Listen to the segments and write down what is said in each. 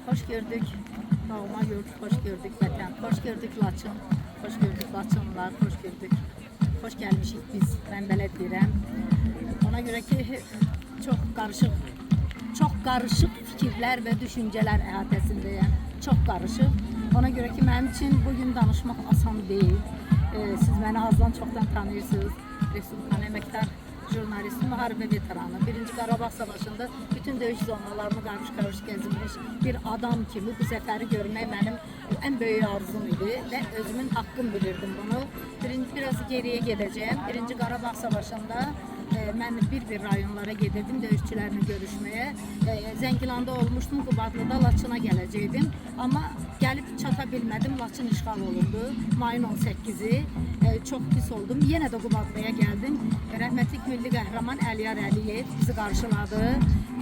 Hoş gördük. Doğma yurt, hoş gördük vətən, hoş gördük Laçın, hoş gördük Laçınlılar, hoş gördük. Hoş gelmişik biz, ben belə deyirəm. Ona göre ki çok karışık fikirler ve düşünceler əhatəsindəyəm. Çok karışık. Ona göre ki benim için bugün danışmak asan değil. Siz beni azdan çoktan tanıyırsınız. Respublikanın əməkdar jurnalisti, müharibə veteranı. 1. Qarabağ Savaşı'nda bütün döyüş zonalarını karış gəzilmiş bir adam kimi bu zəfəri görmək mənim en büyük arzum idi və özümün hakkım bilirdim bunu. Biraz geriye geleceğim. 1. Qarabağ Savaşı'nda ben bir rayonlara gedirdim döyüşçülerle görüşmeye. Zəngilanda olmuştum, Qubadlıda Laçına gələcəkdim. Ama gelip çata bilmədim, Laçın işğal olundu. Mayın 18'i. Çok pis oldum. Yine de Qubadlıya geldim. Rəhmətlik milli qəhrəman Əliyar Əliyev bizi qarşıladı.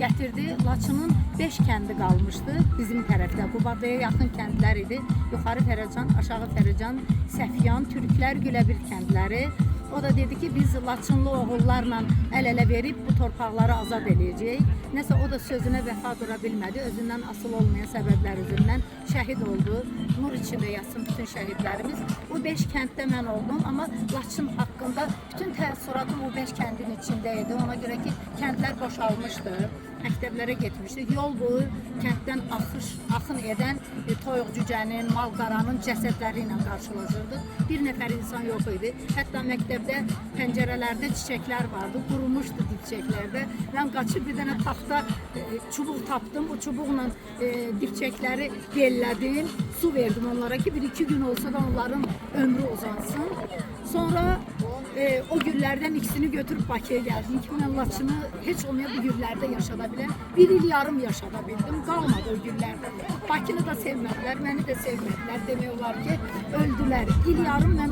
Gətirdi. Laçının 5 kəndi qalmışdı bizim tərəfdə. Qubadlıya yaxın kəndlər idi. Yuxarı Fərəcan, aşağı Fərəcan, Səfyan, Türklər, Güləbir kəndləri. O da dedi ki biz Laçınlı oğullarla el-ele verip bu torpaqları azad edəcəyik. Nəsə o da sözünə vəfa dura bilmədi. Özündən asıl olmayan səbəblər üzerinden şəhid oldu. Nur içində yatsın bütün şəhidlərimiz. O 5 kənddə mən oldum ama Laçın haqqında bütün təəssüratım o 5 kəndin içindeydi. Ona göre ki kəndlər boşalmışdı. Məktəblərə getmişdik. Yol boyu kənddən axın edən toyuq cücənin, malqaranın cəsədləri ilə qarşılaşırdıq. Bir nəfər insan yox idi. Hətta məktəbdə pəncərələrdə çiçəklər vardı. Qurumuşdu dipçəklərdə. Mən qaçıb bir dənə taxta çubuq tapdım. O çubuqla dipçəkləri bellədim. Su verdim onlara ki 1-2 gün olsa da onların ömrü uzansın. Sonra o güllerden ikisini götürüp Bakıya geldim ki ben Laçını hiç olmaya bu güllerde yaşadabiləm. 1 il yarım yaşadabildim. Kalmadı o güllerde. Bakını da sevmediler, beni de sevmediler. Demiyorlar ki öldüler. İl yarım ben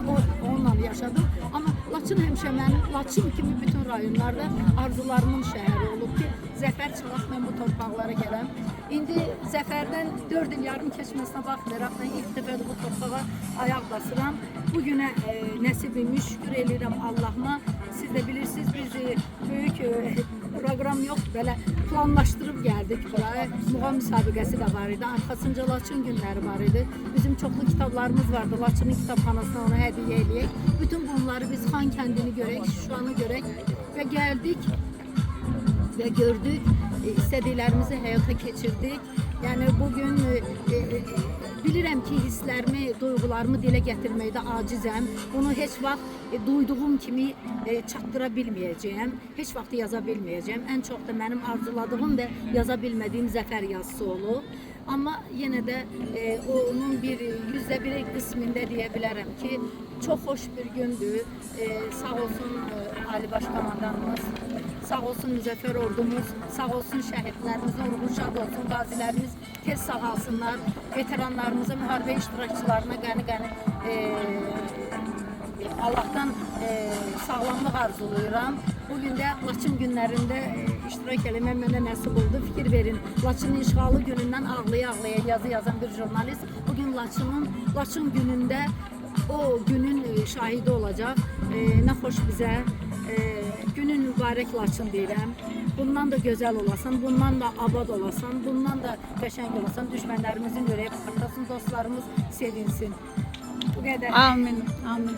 onunla yaşadım. Ama Laçın həmişə mənim, Laçın kimi bütün rayonlarda arzularımın şəhəri olub ki zəfər çalaq mən bu torpaqlara gələm. İndi zəfərdən 4 il yarım keçməsinə baxmayaraq mən ilk dəfə bu torpağa ayaq basıram. Bugünə nəsib imiş, şükür edirəm Allah'ıma. Siz de bilirsiniz biz büyük program yok, böyle planlaştırıp geldik buraya. Muğam müsabiqəsi də var idi. Arxasınca Laçın günləri var idi. Bizim çoxlu kitablarımız vardı. Laçının kitabxanasına onu hədiyyə eləyək. Bütün bunları biz Xan kəndini görək, Şuşanı görək və gəldik ve gördük. İstədiklərimizi həyata keçirdik. Yani bugün bilirəm ki hisslərimi, duygularımı dilə gətirməkdə acizəm. Bunu heç vaxt duyduğum kimi çatdıra bilməyəcəyəm. Heç vaxt yaza bilməyəcəyəm. Ən çox da mənim arzuladığım və yaza bilmədiyim zəfər yazısı olub. Ama yine de onun bir %1 kısmında diyebilirim ki çok hoş bir gündü. Sağ olsun Ali Başkomandanımız, sağ olsun Müzəffər Ordumuz, sağ olsun şəhidlərimiz, ruhu şad olsun, qazilərimiz tez sağalsınlar. Veteranlarımıza, müharibə iştirakçılarına qəni-qəni Allah'tan sağlamlıq arzulayıram. Bugün de Laçın günlərində iştirak eləməm mənə nəsib oldu. Fikir verin, Laçının işğalı günündən ağlaya-ağlaya yazı yazan bir jurnalist bugün Laçın günündə o günün şahidi olacaq. Nə xoş bizə. Günün mübarək Laçın deyirəm. Bundan da güzel olasan, bundan da abad olasan, bundan da qəşəng olasan, düşmənlərimizin ürəyi partlasın, dostlarımız sevinsin. Bu qədər. Amin. Amin.